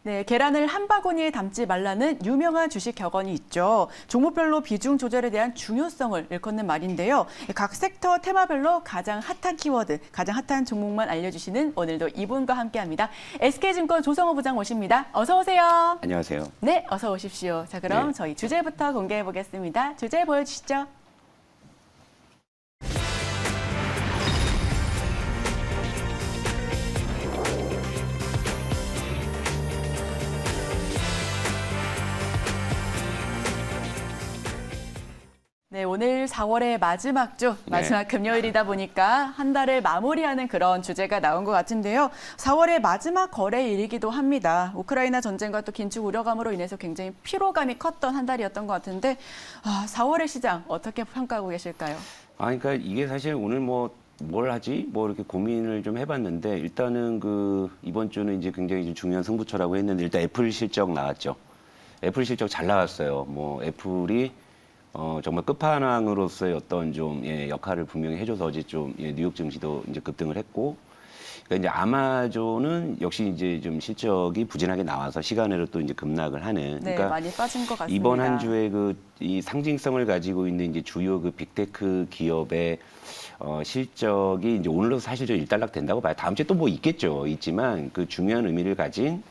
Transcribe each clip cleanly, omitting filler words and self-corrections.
네, 계란을 한 바구니에 담지 말라는 유명한 주식 격언이 있죠. 종목별로 비중 조절에 대한 중요성을 일컫는 말인데요. 각 섹터 테마별로 가장 핫한 키워드, 가장 핫한 종목만 알려주시는 오늘도 이분과 함께합니다. SK증권 조성호 부장 모십니다. 어서 오세요. 안녕하세요. 네, 어서 오십시오. 자, 그럼 네. 저희 주제부터 공개해 보겠습니다. 주제 보여주시죠. 네, 오늘 4월의 마지막 주, 마지막 금요일이다 보니까 한 달을 마무리하는 그런 주제가 나온 것 같은데요. 4월의 마지막 거래일이기도 합니다. 우크라이나 전쟁과 또 긴축 우려감으로 인해서 굉장히 피로감이 컸던 한 달이었던 것 같은데 4월의 시장 어떻게 평가하고 계실까요? 그러니까 이게 사실 오늘 뭘 하지? 이렇게 고민을 좀 해봤는데 일단은 이번 주는 이제 굉장히 좀 중요한 승부처라고 했는데 일단 애플 실적 나왔죠. 애플 실적 잘 나왔어요. 애플이 정말 끝판왕으로서의 어떤 역할을 분명히 해줘서 어제 뉴욕 증시도 이제 급등을 했고, 그러니까 이제 아마존은 역시 이제 좀 실적이 부진하게 나와서 시간으로 또 이제 급락을 하는. 네, 그러니까 많이 빠진 것 같습니다. 이번 한 주에 이 상징성을 가지고 있는 이제 주요 빅테크 기업의 실적이 이제 오늘로 사실 좀 일단락 된다고 봐요. 다음 주에 또 있지만 그 중요한 의미를 가진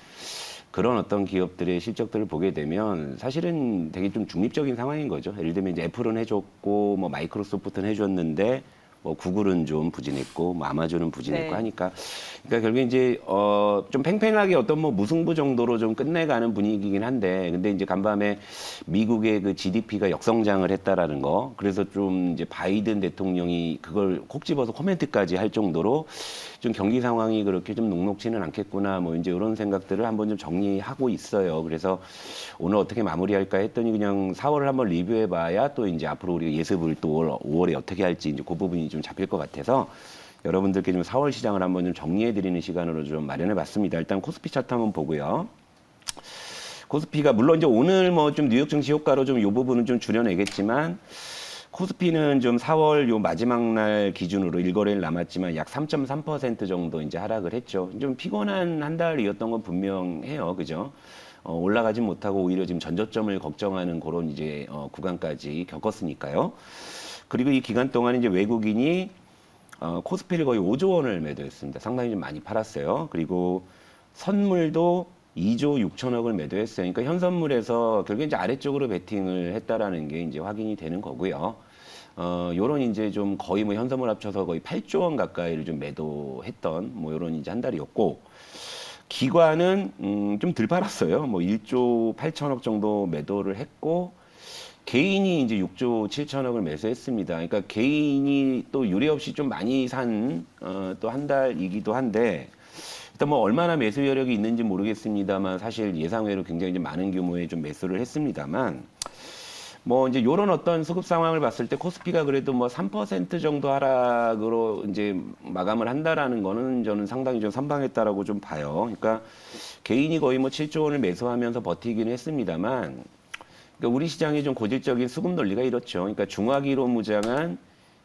그런 어떤 기업들의 실적들을 보게 되면 사실은 되게 좀 중립적인 상황인 거죠. 예를 들면 이제 애플은 해줬고, 마이크로소프트는 해줬는데, 구글은 좀 부진했고, 아마존은 부진했고 네. 하니까. 그러니까 결국에 이제, 좀 팽팽하게 어떤 무승부 정도로 좀 끝내가는 분위기긴 한데, 근데 이제 간밤에 미국의 그 GDP가 역성장을 했다라는 거, 그래서 좀 이제 바이든 대통령이 그걸 콕 집어서 코멘트까지 할 정도로 좀 경기 상황이 그렇게 좀 녹록지는 않겠구나, 이제 이런 생각들을 한번 좀 정리하고 있어요. 그래서 오늘 어떻게 마무리할까 했더니 그냥 4월을 한번 리뷰해봐야 또 이제 앞으로 우리가 예습을 또 5월에 어떻게 할지 이제 그 부분이 좀 잡힐 것 같아서 여러분들께 좀 4월 시장을 한번 좀 정리해드리는 시간으로 좀 마련해봤습니다. 일단 코스피 차트 한번 보고요. 코스피가 물론 이제 오늘 좀 뉴욕 증시 효과로 좀 이 부분은 좀 줄여내겠지만 코스피는 좀 4월 요 마지막 날 기준으로 1거래일 남았지만 약 3.3% 정도 이제 하락을 했죠. 좀 피곤한 한 달이었던 건 분명해요. 그죠? 올라가지 못하고 오히려 지금 전저점을 걱정하는 그런 이제 구간까지 겪었으니까요. 그리고 이 기간 동안 이제 외국인이 코스피를 거의 5조 원을 매도했습니다. 상당히 좀 많이 팔았어요. 그리고 선물도 2조 6천억을 매도했어요. 그러니까 현선물에서 결국에 이제 아래쪽으로 베팅을 했다라는 게 이제 확인이 되는 거고요. 요런 이제 좀 거의 현선물 합쳐서 거의 8조 원 가까이를 좀 매도했던 요런 이제 한 달이었고, 기관은 좀 덜 팔았어요. 1조 8천억 정도 매도를 했고, 개인이 이제 6조 7천억을 매수했습니다. 그러니까 개인이 또 유례 없이 좀 많이 산 또 한 달이기도 한데, 일단 얼마나 매수 여력이 있는지 모르겠습니다만 사실 예상외로 굉장히 좀 많은 규모의 좀 매수를 했습니다만 이제 요런 어떤 수급 상황을 봤을 때 코스피가 그래도 3% 정도 하락으로 이제 마감을 한다라는 거는 저는 상당히 좀 선방했다라고 좀 봐요. 그러니까 개인이 거의 7조 원을 매수하면서 버티기는 했습니다만, 그러니까 우리 시장의 좀 고질적인 수급 논리가 이렇죠. 그러니까 중화기로 무장한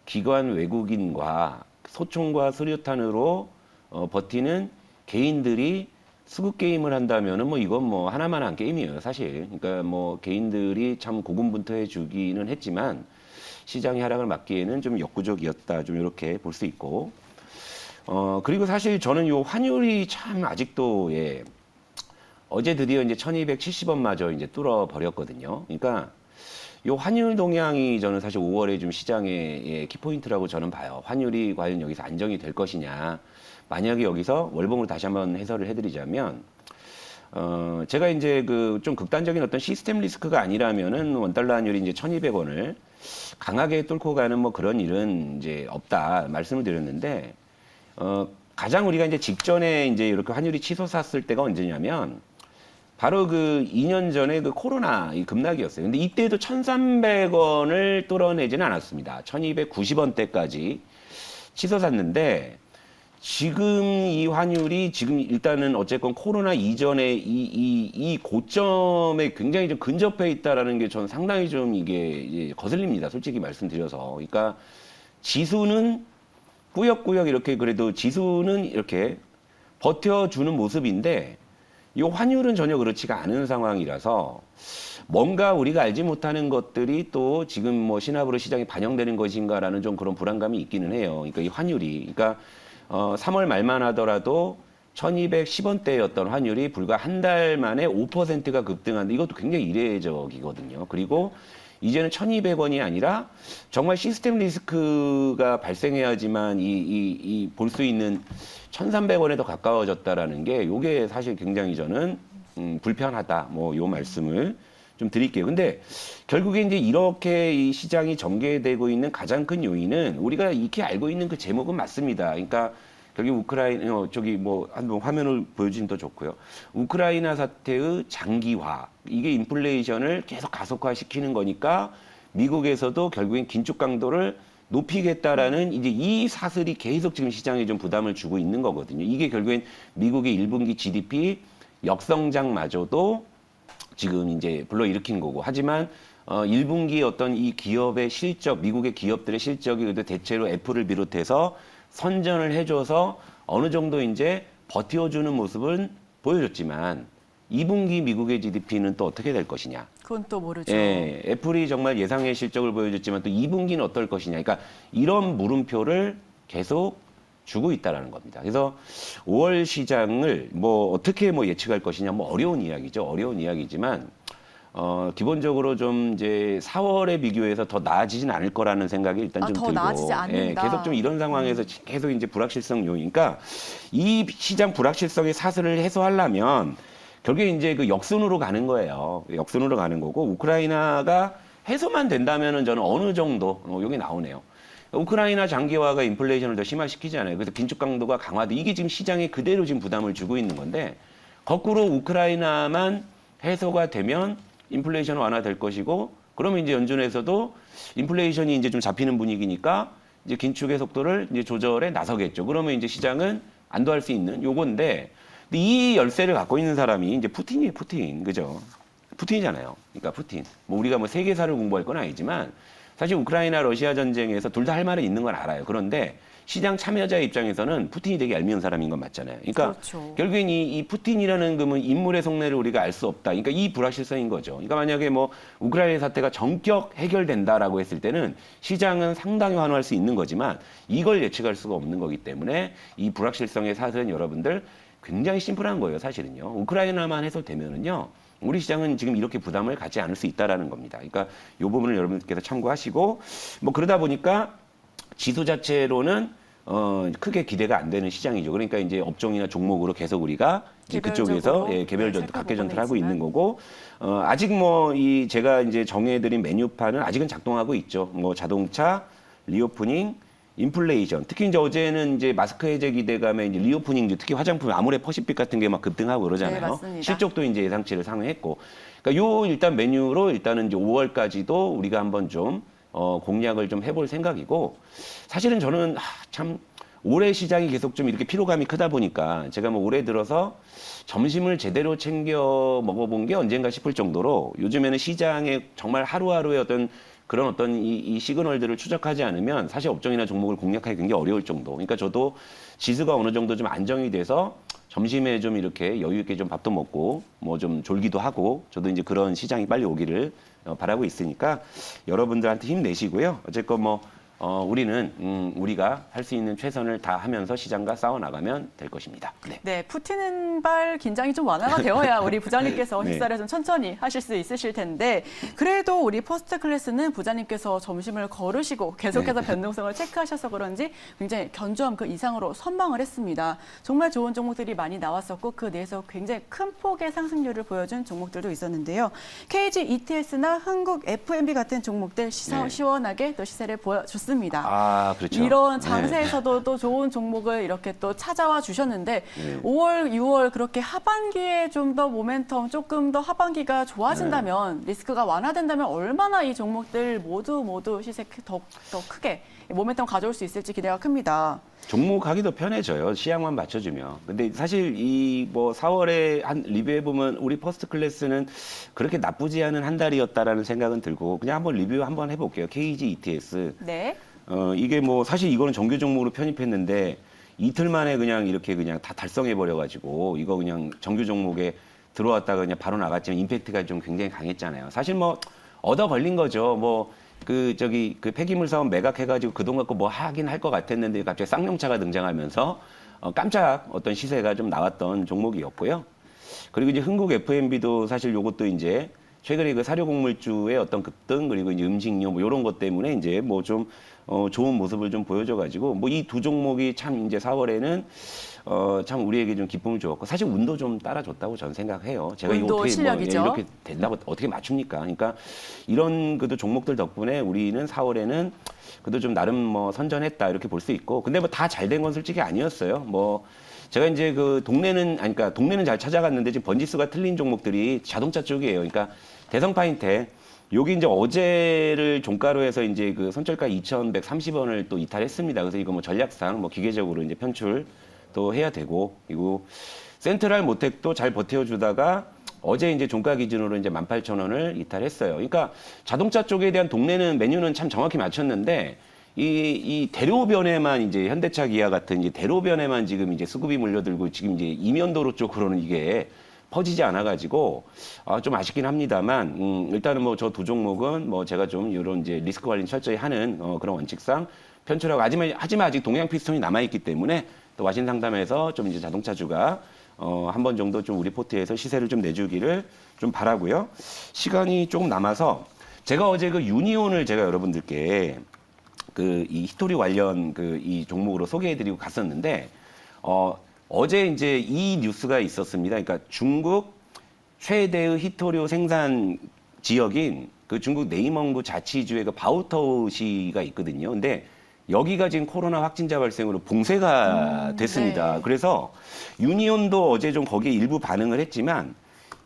기관 외국인과 소총과 수류탄으로 버티는 개인들이 수급 게임을 한다면은 이건 하나만한 게임이에요, 사실. 그러니까 개인들이 참 고군분투해 주기는 했지만 시장의 하락을 막기에는 좀 역부족이었다, 좀 이렇게 볼 수 있고. 그리고 사실 저는 요 환율이 참 아직도 어제 드디어 이제 1270원마저 이제 뚫어 버렸거든요. 그러니까 요 환율 동향이 저는 사실 5월에 좀 시장의 키포인트라고 저는 봐요. 환율이 과연 여기서 안정이 될 것이냐. 만약에 여기서 월봉으로 다시 한번 해설을 해드리자면, 제가 이제 좀 극단적인 어떤 시스템 리스크가 아니라면은 원달러 환율이 이제 1200원을 강하게 뚫고 가는 그런 일은 이제 없다 말씀을 드렸는데, 가장 우리가 이제 직전에 이제 이렇게 환율이 치솟았을 때가 언제냐면, 바로 2년 전에 코로나 이 급락이었어요. 근데 이때도 1300원을 뚫어내지는 않았습니다. 1290원대까지 치솟았는데, 지금 이 환율이 지금 일단은 어쨌건 코로나 이전에 이 고점에 굉장히 좀 근접해 있다라는 게 저는 상당히 좀 이게 거슬립니다. 솔직히 말씀드려서. 그러니까 지수는 꾸역꾸역 이렇게 그래도 지수는 이렇게 버텨주는 모습인데 이 환율은 전혀 그렇지가 않은 상황이라서 뭔가 우리가 알지 못하는 것들이 또 지금 뭐 시나브로 시장에 반영되는 것인가라는 좀 그런 불안감이 있기는 해요. 그러니까 이 환율이, 그러니까 3월 말만 하더라도 1210원대였던 환율이 불과 한 달 만에 5%가 급등한, 이것도 굉장히 이례적이거든요. 그리고 이제는 1200원이 아니라 정말 시스템 리스크가 발생해야지만 볼 수 있는 1300원에 더 가까워졌다라는 게, 요게 사실 굉장히 저는 불편하다. 뭐 요 말씀을 좀 드릴게요. 근데 결국에 이제 이렇게 이 시장이 전개되고 있는 가장 큰 요인은 우리가 익히 알고 있는 그 제목은 맞습니다. 그러니까 결국 우크라이나 저기 뭐 한번 화면을 보여주시면 더 좋고요. 우크라이나 사태의 장기화, 이게 인플레이션을 계속 가속화시키는 거니까 미국에서도 결국엔 긴축 강도를 높이겠다라는 이제 이 사슬이 계속 지금 시장에 좀 부담을 주고 있는 거거든요. 이게 결국엔 미국의 1분기 GDP 역성장마저도 지금 이제 불러일으킨 거고, 하지만 1분기 어떤 이 기업의 실적, 미국의 기업들의 실적이 그래도 대체로 애플을 비롯해서 선전을 해줘서 어느 정도 이제 버텨주는 모습은 보여줬지만 2분기 미국의 GDP는 또 어떻게 될 것이냐. 그건 또 모르죠. 예, 애플이 정말 예상의 실적을 보여줬지만 또 2분기는 어떨 것이냐. 그러니까 이런 물음표를 계속 주고 있다라는 겁니다. 그래서 5월 시장을 뭐 어떻게 뭐 예측할 것이냐, 뭐 어려운 이야기죠. 어려운 이야기지만 기본적으로 좀 이제 4월에 비교해서 더 나아지진 않을 거라는 생각이 일단 좀 더 들고, 나아지지 않는다. 계속 좀 이런 상황에서 계속 이제 불확실성 요인, 그러니까 이 시장 불확실성의 사슬을 해소하려면 결국에 이제 그 역순으로 가는 거예요. 역순으로 가는 거고, 우크라이나가 해소만 된다면은 저는 어느 정도 여기 나오네요. 우크라이나 장기화가 인플레이션을 더 심화시키잖아요. 그래서 긴축 강도가 강화돼, 이게 지금 시장에 그대로 지금 부담을 주고 있는 건데, 거꾸로 우크라이나만 해소가 되면 인플레이션 완화될 것이고, 그러면 이제 연준에서도 인플레이션이 이제 좀 잡히는 분위기니까 이제 긴축의 속도를 이제 조절에 나서겠죠. 그러면 이제 시장은 안도할 수 있는 요건데, 근데 이 열쇠를 갖고 있는 사람이 이제 푸틴이에요, 푸틴. 그죠? 푸틴이잖아요. 그러니까 푸틴. 뭐 우리가 뭐 세계사를 공부할 건 아니지만, 사실 우크라이나 러시아 전쟁에서 둘 다 할 말은 있는 건 알아요. 그런데 시장 참여자 입장에서는 푸틴이 되게 얄미운 사람인 건 맞잖아요. 그러니까 그렇죠. 결국엔 이 푸틴이라는 그러면 인물의 속내를 우리가 알 수 없다. 그러니까 이 불확실성인 거죠. 그러니까 만약에 뭐 우크라이나 사태가 전격 해결된다라고 했을 때는 시장은 상당히 환호할 수 있는 거지만, 이걸 예측할 수가 없는 거기 때문에 이 불확실성의 사슬은 여러분들 굉장히 심플한 거예요, 사실은요. 우크라이나만 해소되면은요, 우리 시장은 지금 이렇게 부담을 갖지 않을 수 있다라는 겁니다. 그러니까 이 부분을 여러분들께서 참고하시고, 뭐 그러다 보니까 지수 자체로는 크게 기대가 안 되는 시장이죠. 그러니까 이제 업종이나 종목으로 계속 우리가 이제 그쪽에서 개별적으로 각계전투를 하고 있는 거고, 아직 뭐 제가 이제 정해드린 메뉴판은 아직은 작동하고 있죠. 뭐 자동차, 리오프닝, 인플레이션. 특히 이제 어제는 이제 마스크 해제 기대감에 이제 리오프닝, 특히 화장품, 아모레 퍼시픽 같은 게 막 급등하고 그러잖아요. 네, 맞습니다. 실적도 이제 예상치를 상회했고. 그러니까 요 일단 메뉴로 일단은 이제 5월까지도 우리가 한번 좀 공략을 좀 해볼 생각이고, 사실은 저는 참 올해 시장이 계속 좀 이렇게 피로감이 크다 보니까 제가 뭐 올해 들어서 점심을 제대로 챙겨 먹어본 게 언젠가 싶을 정도로, 요즘에는 시장에 정말 하루하루의 그런 어떤 이 시그널들을 추적하지 않으면 사실 업종이나 종목을 공략하기 굉장히 어려울 정도. 그러니까 저도 지수가 어느 정도 좀 안정이 돼서 점심에 좀 이렇게 여유 있게 좀 밥도 먹고 뭐 좀 졸기도 하고, 저도 이제 그런 시장이 빨리 오기를 바라고 있으니까 여러분들한테 힘내시고요. 어쨌건 뭐 우리는 우리가 할 수 있는 최선을 다하면서 시장과 싸워 나가면 될 것입니다. 네. 네, 푸틴발 긴장이 좀 완화가 되어야 우리 부장님께서 네. 식사를 좀 천천히 하실 수 있으실 텐데, 그래도 우리 퍼스트 클래스는 부장님께서 점심을 거르시고 계속해서 네. 변동성을 체크하셔서 그런지 굉장히 견조함 그 이상으로 선방을 했습니다. 정말 좋은 종목들이 많이 나왔었고, 그 내에서 굉장히 큰 폭의 상승률을 보여준 종목들도 있었는데요. KG ETS나 흥국 F&B 같은 종목들 네. 시원하게 또 시세를 보여줬습니다. 아, 그렇죠. 이런 네. 장세에서도 또 좋은 종목을 이렇게 또 찾아와 주셨는데, 네. 5월, 6월 그렇게 하반기에 좀 더 모멘텀, 조금 더 하반기가 좋아진다면, 리스크가 완화된다면 얼마나 이 종목들 모두 시세 더 크게 모멘텀 가져올 수 있을지 기대가 큽니다. 종목하기 더 편해져요. 시향만 맞춰주면. 근데 사실 이 뭐 4월에 한 리뷰해 보면 우리 퍼스트 클래스는 그렇게 나쁘지 않은 한 달이었다라는 생각은 들고, 그냥 한번 리뷰 한번 해볼게요. KG ETS. 네. 이게 뭐 사실 이거는 정규 종목으로 편입했는데 이틀 만에 그냥 이렇게 그냥 다 달성해 버려가지고, 이거 그냥 정규 종목에 들어왔다가 그냥 바로 나갔지만 임팩트가 좀 굉장히 강했잖아요. 사실 뭐 얻어 걸린 거죠. 뭐 그 폐기물 사업 매각해가지고 그 돈 갖고 뭐 하긴 할 것 같았는데 갑자기 쌍용차가 등장하면서 깜짝 어떤 시세가 좀 나왔던 종목이었고요. 그리고 이제 흥국 F&B도 사실 요것도 이제 최근에 그 사료 곡물주의 어떤 급등 그리고 이제 음식료 뭐 이런 것 때문에 이제 뭐 좀 좋은 모습을 좀 보여줘가지고 뭐 이 두 종목이 참 이제 4월에는 참 우리에게 좀 기쁨을 주었고 사실 운도 좀 따라줬다고 저는 생각해요. 제가 이거 운도 어떻게 실력이죠. 이렇게 된다고 어떻게 맞춥니까? 그러니까 이런 그도 종목들 덕분에 우리는 4월에는 그래도 좀 나름 뭐 선전했다 이렇게 볼 수 있고 근데 뭐 다 잘 된 건 솔직히 아니었어요. 뭐 제가 이제 그 그러니까 동네는 잘 찾아갔는데 지금 번지수가 틀린 종목들이 자동차 쪽이에요. 그러니까 대성 파인텍 여기 이제 어제를 종가로 해서 이제 그 선철가 2,130원을 또 이탈했습니다. 그래서 이거 뭐 전략상 뭐 기계적으로 이제 편출 또 해야 되고 그리고 센트럴 모텍도 잘 버텨주다가 어제 이제 종가 기준으로 이제 18,000원을 이탈했어요. 그러니까 자동차 쪽에 대한 동네는 메뉴는 참 정확히 맞췄는데 이 대로변에만 이제 현대차 기아 같은 이제 대로변에만 지금 이제 수급이 몰려들고 지금 이제 이면도로 쪽으로는 이게 퍼지지 않아가지고 좀 아쉽긴 합니다만 일단은 뭐 저 두 종목은 뭐 제가 좀 이런 이제 리스크 관리 철저히 하는 그런 원칙상 편출하고 하지만 아직 동양 피스톤이 남아 있기 때문에 또 와신 상담에서 좀 이제 자동차주가 한 번 정도 좀 우리 포트에서 시세를 좀 내주기를 좀 바라고요. 시간이 조금 남아서 제가 어제 그 유니온을 제가 여러분들께 그 이 히토리 관련 그 이 종목으로 소개해드리고 갔었는데 어제 이제 이 뉴스가 있었습니다. 그러니까 중국 최대의 히토류 생산 지역인 그 중국 내이멍구 자치주의 그 바오터우시가 있거든요. 근데 여기가 지금 코로나 확진자 발생으로 봉쇄가 됐습니다. 네. 그래서 유니온도 어제 좀 거기에 일부 반응을 했지만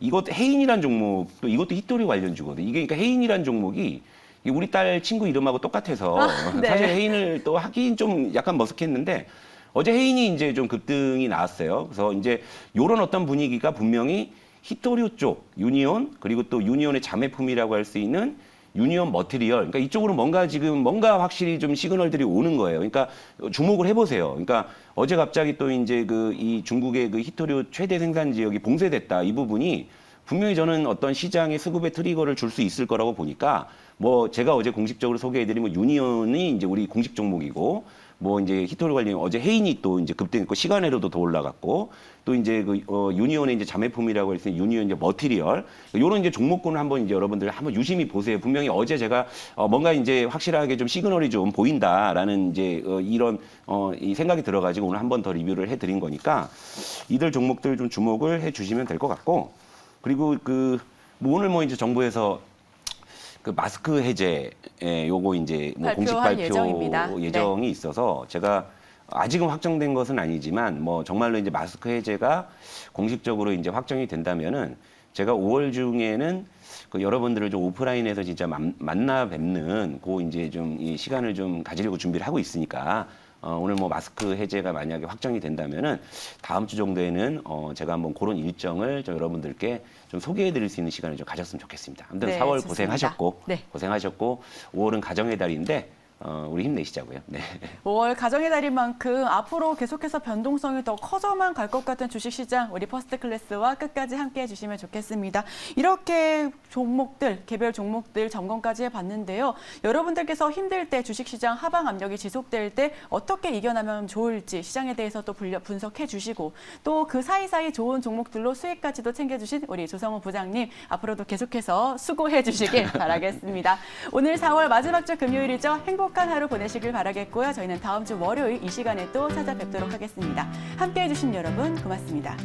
이것 해인이란 종목도 이것도 히토류 관련주거든요. 이게 그러니까 해인이란 종목이 우리 딸 친구 이름하고 똑같아서 네. 사실 해인을 또 하긴 좀 약간 머쓱했는데 어제 해인이 이제 좀 급등이 나왔어요. 그래서 이제 요런 어떤 분위기가 분명히 히토류 쪽 유니온 그리고 또 유니온의 자매품이라고 할 수 있는 유니온 머티리얼. 그러니까 이쪽으로 뭔가 확실히 좀 시그널들이 오는 거예요. 그러니까 주목을 해보세요. 그러니까 어제 갑자기 또 이제 이 중국의 그 히토류 최대 생산 지역이 봉쇄됐다. 이 부분이 분명히 저는 어떤 시장의 수급의 트리거를 줄 수 있을 거라고 보니까 뭐 제가 어제 공식적으로 소개해드린 뭐 유니온이 이제 우리 공식 종목이고 뭐 이제 히토류 관련 어제 해인이 또 이제 급등했고 시간으로도 더 올라갔고 또 이제 유니온의 이제 자매품이라고 할 수 있는 유니온 이제 머티리얼 요런 이제 종목군을 한번 이제 여러분들 한번 유심히 보세요. 분명히 어제 제가 뭔가 이제 확실하게 좀 시그널이 좀 보인다라는 이제 이런 이 생각이 들어가지고 오늘 한번 더 리뷰를 해드린 거니까 이들 종목들 좀 주목을 해주시면 될 것 같고 그리고 뭐 오늘 뭐 이제 정부에서 그 마스크 해제 요거 이제 뭐 공식 발표할 발표 예정입니다. 예정이 네. 있어서 제가 아직은 확정된 것은 아니지만 뭐 정말로 이제 마스크 해제가 공식적으로 이제 확정이 된다면은 제가 5월 중에는 그 여러분들을 좀 오프라인에서 진짜 만나 뵙는 그 이제 좀 이 시간을 좀 가지려고 준비를 하고 있으니까 오늘 뭐 마스크 해제가 만약에 확정이 된다면은 다음 주 정도에는 제가 한번 그런 일정을 좀 여러분들께 좀 소개해드릴 수 있는 시간을 좀 가졌으면 좋겠습니다. 아무튼 네, 4월 좋습니다. 고생하셨고 5월은 가정의 달인데 우리 힘내시자고요. 네. 5월 가정의 달인 만큼 앞으로 계속해서 변동성이 더 커져만 갈 것 같은 주식시장 우리 퍼스트클래스와 끝까지 함께해 주시면 좋겠습니다. 이렇게 종목들, 개별 종목들 점검까지 해봤는데요. 여러분들께서 힘들 때 주식시장 하방 압력이 지속될 때 어떻게 이겨나면 좋을지 시장에 대해서 또 분석해 주시고 또 그 사이사이 좋은 종목들로 수익까지도 챙겨주신 우리 조성호 부장님 앞으로도 계속해서 수고해 주시길 바라겠습니다. 오늘 4월 마지막 주 금요일이죠. 행복한 하루 보내시길 바라겠고요. 저희는 다음 주 월요일 이 시간에 또 찾아뵙도록 하겠습니다. 함께해 주신 여러분 고맙습니다.